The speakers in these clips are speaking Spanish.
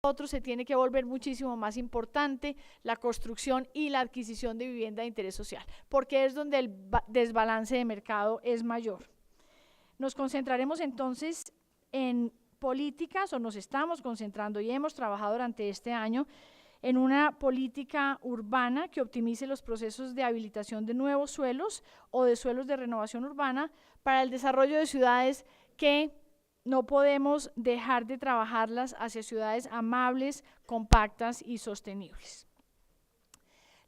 nosotros se tiene que volver muchísimo más importante la construcción y la adquisición de vivienda de interés social, porque es donde el desbalance de mercado es mayor. Nos concentraremos entonces en políticas, o nos estamos concentrando y hemos trabajado durante este año en una política urbana que optimice los procesos de habilitación de nuevos suelos o de suelos de renovación urbana para el desarrollo de ciudades que no podemos dejar de trabajarlas hacia ciudades amables, compactas y sostenibles.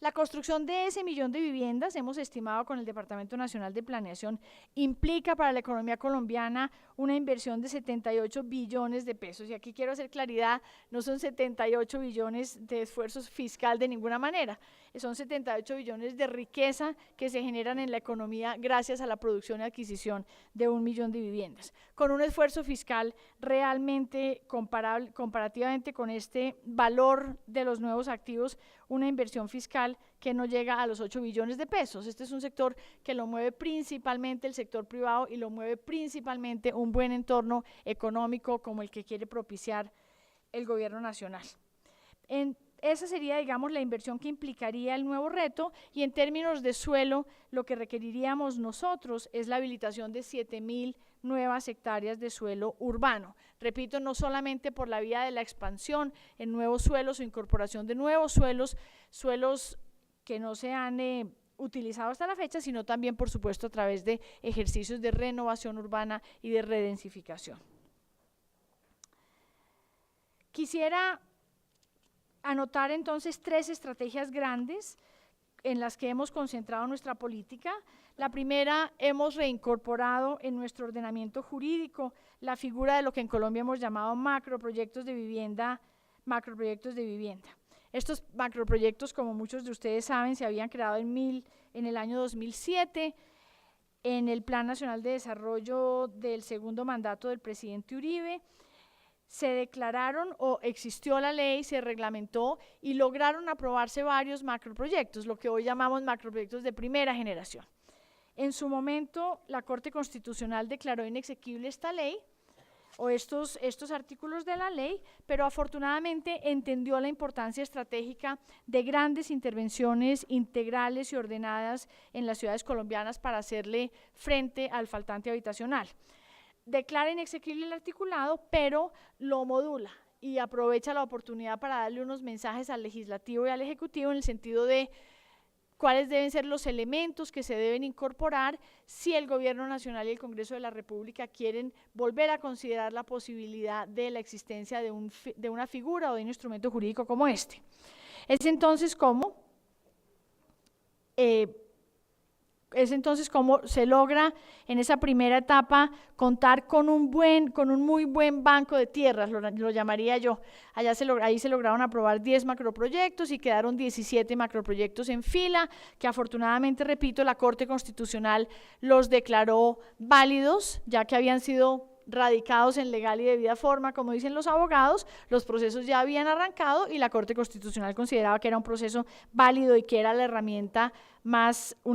La construcción de ese 1.000.000 de viviendas, hemos estimado con el Departamento Nacional de Planeación, implica para la economía colombiana una inversión de 78 billones de pesos. Y aquí quiero hacer claridad, no son 78 billones de esfuerzo fiscal de ninguna manera, son 78 billones de riqueza que se generan en la economía gracias a la producción y adquisición de 1.000.000 de viviendas, con un esfuerzo fiscal realmente comparable, comparativamente con este valor de los nuevos activos, una inversión fiscal que no llega a los 8 billones de pesos. Este es un sector que lo mueve principalmente el sector privado y lo mueve principalmente un buen entorno económico como el que quiere propiciar el gobierno nacional. Esa sería, digamos, la inversión que implicaría el nuevo reto, y en términos de suelo, lo que requeriríamos nosotros es la habilitación de 7.000 nuevas hectáreas de suelo urbano. Repito, no solamente por la vía de la expansión en nuevos suelos o incorporación de nuevos suelos que no se han utilizado hasta la fecha, sino también, por supuesto, a través de ejercicios de renovación urbana y de redensificación. Quisiera anotar entonces 3 estrategias grandes en las que hemos concentrado nuestra política. La primera, hemos reincorporado en nuestro ordenamiento jurídico la figura de lo que en Colombia hemos llamado macroproyectos de vivienda. Estos macroproyectos, como muchos de ustedes saben, se habían creado en el año 2007 en el Plan Nacional de Desarrollo del segundo mandato del presidente Uribe. Se declararon, o existió la ley, se reglamentó y lograron aprobarse varios macroproyectos, lo que hoy llamamos macroproyectos de primera generación. En su momento, la Corte Constitucional declaró inexequible esta ley, o estos artículos de la ley, pero afortunadamente entendió la importancia estratégica de grandes intervenciones integrales y ordenadas en las ciudades colombianas para hacerle frente al faltante habitacional. Declara inexequible el articulado, pero lo modula y aprovecha la oportunidad para darle unos mensajes al legislativo y al ejecutivo en el sentido de cuáles deben ser los elementos que se deben incorporar si el gobierno nacional y el Congreso de la República quieren volver a considerar la posibilidad de la existencia de una figura o de un instrumento jurídico como este. Es entonces como se logra en esa primera etapa contar con un muy buen banco de tierras, lo llamaría yo. Ahí se lograron aprobar 10 macroproyectos y quedaron 17 macroproyectos en fila, que afortunadamente, repito, la Corte Constitucional los declaró válidos, ya que habían sido radicados en legal y debida forma, como dicen los abogados. Los procesos ya habían arrancado y la Corte Constitucional consideraba que era un proceso válido y que era una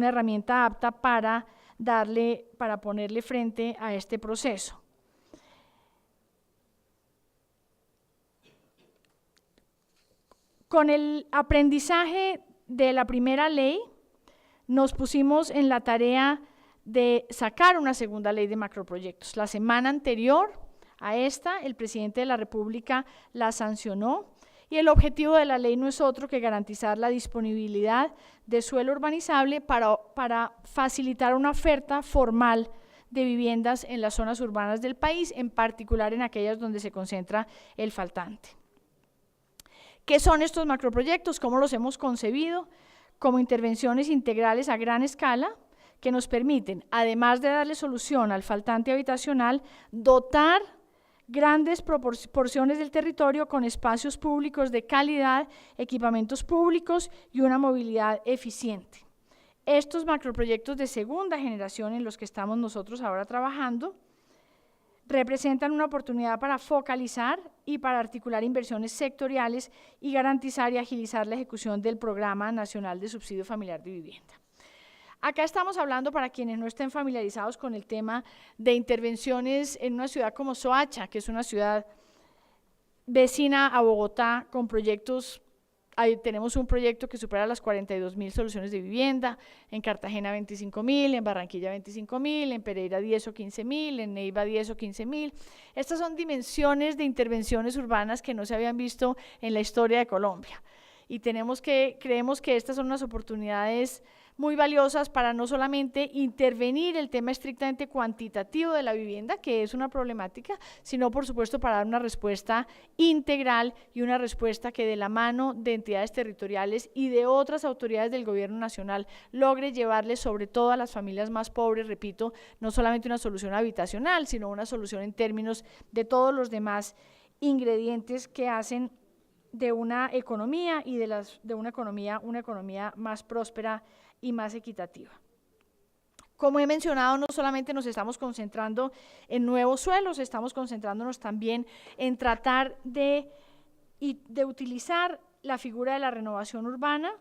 herramienta apta para ponerle frente a este proceso. Con el aprendizaje de la primera ley, nos pusimos en la tarea de sacar una segunda ley de macroproyectos. La semana anterior a esta, el presidente de la República la sancionó, y el objetivo de la ley no es otro que garantizar la disponibilidad de suelo urbanizable para facilitar una oferta formal de viviendas en las zonas urbanas del país, en particular en aquellas donde se concentra el faltante. ¿Qué son estos macroproyectos? ¿Cómo los hemos concebido? Como intervenciones integrales a gran escala, que nos permiten, además de darle solución al faltante habitacional, dotar grandes porciones del territorio con espacios públicos de calidad, equipamientos públicos y una movilidad eficiente. Estos macroproyectos de segunda generación en los que estamos nosotros ahora trabajando representan una oportunidad para focalizar y para articular inversiones sectoriales y garantizar y agilizar la ejecución del Programa Nacional de Subsidio Familiar de Vivienda. Acá estamos hablando, para quienes no estén familiarizados con el tema, de intervenciones en una ciudad como Soacha, que es una ciudad vecina a Bogotá con proyectos. Ahí tenemos un proyecto que supera las 42.000 soluciones de vivienda, en Cartagena 25.000, en Barranquilla 25.000, en Pereira 10 o 15.000, en Neiva 10 o 15.000. Estas son dimensiones de intervenciones urbanas que no se habían visto en la historia de Colombia. Y creemos que estas son unas oportunidades muy valiosas para no solamente intervenir el tema estrictamente cuantitativo de la vivienda, que es una problemática, sino por supuesto para dar una respuesta integral y una respuesta que de la mano de entidades territoriales y de otras autoridades del gobierno nacional logre llevarle sobre todo a las familias más pobres, repito, no solamente una solución habitacional, sino una solución en términos de todos los demás ingredientes que hacen de una economía y de una economía más próspera y más equitativa. Como he mencionado, no solamente nos estamos concentrando en nuevos suelos, estamos concentrándonos también en tratar de utilizar la figura de la renovación urbana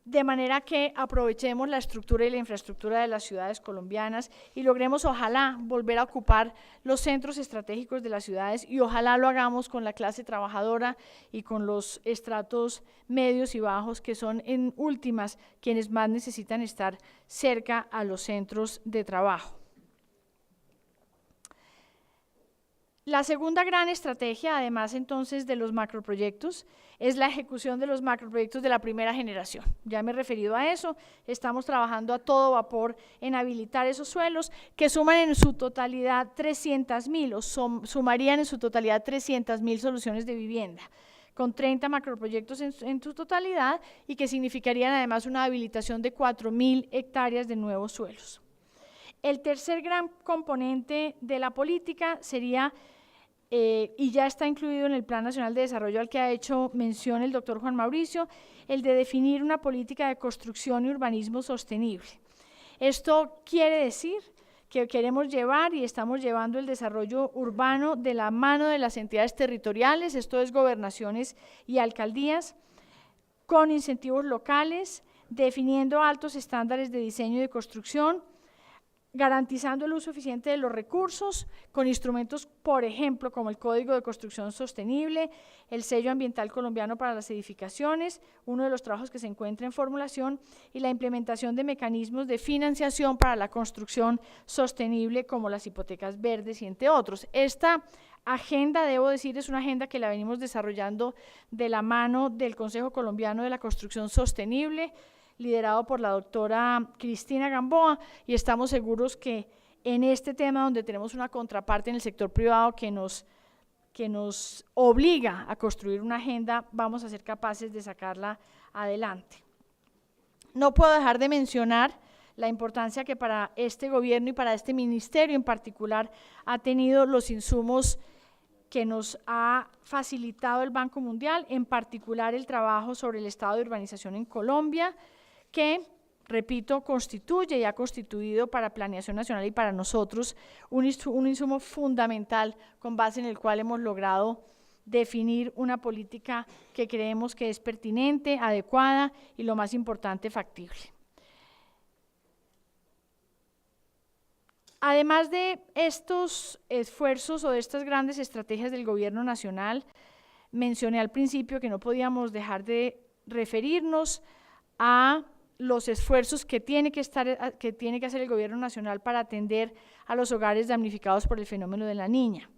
de manera que aprovechemos la estructura y la infraestructura de las ciudades colombianas y logremos, ojalá, volver a ocupar los centros estratégicos de las ciudades, y ojalá lo hagamos con la clase trabajadora y con los estratos medios y bajos, que son en últimas quienes más necesitan estar cerca a los centros de trabajo. La segunda gran estrategia, además entonces de los macroproyectos, es la ejecución de los macroproyectos de la primera generación. Ya me he referido a eso, estamos trabajando a todo vapor en habilitar esos suelos que suman en su totalidad 300.000 o sumarían en su totalidad 300.000 soluciones de vivienda, con 30 macroproyectos en su totalidad, y que significarían además una habilitación de 4.000 hectáreas de nuevos suelos. El tercer gran componente de la política sería, y ya está incluido en el Plan Nacional de Desarrollo al que ha hecho mención el doctor Juan Mauricio, el de definir una política de construcción y urbanismo sostenible. Esto quiere decir que queremos llevar y estamos llevando el desarrollo urbano de la mano de las entidades territoriales, esto es gobernaciones y alcaldías, con incentivos locales, definiendo altos estándares de diseño y de construcción, garantizando el uso eficiente de los recursos con instrumentos, por ejemplo, como el Código de Construcción Sostenible, el Sello Ambiental Colombiano para las Edificaciones, uno de los trabajos que se encuentra en formulación, y la implementación de mecanismos de financiación para la construcción sostenible, como las hipotecas verdes y entre otros. Esta agenda, debo decir, es una agenda que la venimos desarrollando de la mano del Consejo Colombiano de la Construcción Sostenible, liderado por la doctora Cristina Gamboa, y estamos seguros que en este tema, donde tenemos una contraparte en el sector privado que nos obliga a construir una agenda, vamos a ser capaces de sacarla adelante. No puedo dejar de mencionar la importancia que para este gobierno y para este ministerio en particular ha tenido los insumos que nos ha facilitado el Banco Mundial, en particular el trabajo sobre el estado de urbanización en Colombia, que, repito, constituye y ha constituido para Planeación Nacional y para nosotros un insumo fundamental con base en el cual hemos logrado definir una política que creemos que es pertinente, adecuada y, lo más importante, factible. Además de estos esfuerzos o de estas grandes estrategias del gobierno nacional, mencioné al principio que no podíamos dejar de referirnos a los esfuerzos que tiene que hacer el gobierno nacional para atender a los hogares damnificados por el fenómeno de la Niña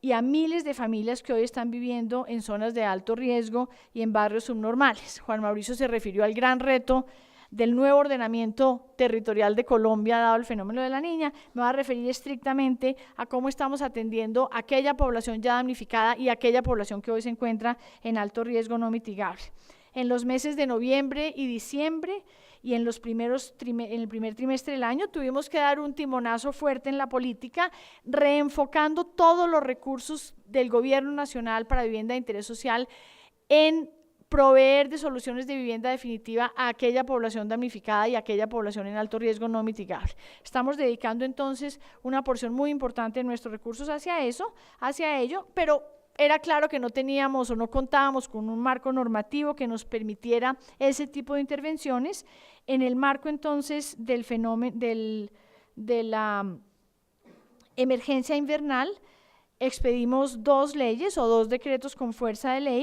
y a miles de familias que hoy están viviendo en zonas de alto riesgo y en barrios subnormales. Juan Mauricio se refirió al gran reto del nuevo ordenamiento territorial de Colombia dado el fenómeno de la Niña. Me voy a referir estrictamente a cómo estamos atendiendo a aquella población ya damnificada y a aquella población que hoy se encuentra en alto riesgo no mitigable. En los meses de noviembre y diciembre y en el primer trimestre del año tuvimos que dar un timonazo fuerte en la política, reenfocando todos los recursos del gobierno nacional para vivienda de interés social en proveer de soluciones de vivienda definitiva a aquella población damnificada y a aquella población en alto riesgo no mitigable. Estamos dedicando entonces una porción muy importante de nuestros recursos hacia ello, pero era claro que no teníamos o no contábamos con un marco normativo que nos permitiera ese tipo de intervenciones. En el marco entonces del fenómeno de la emergencia invernal, expedimos 2 leyes o 2 decretos con fuerza de ley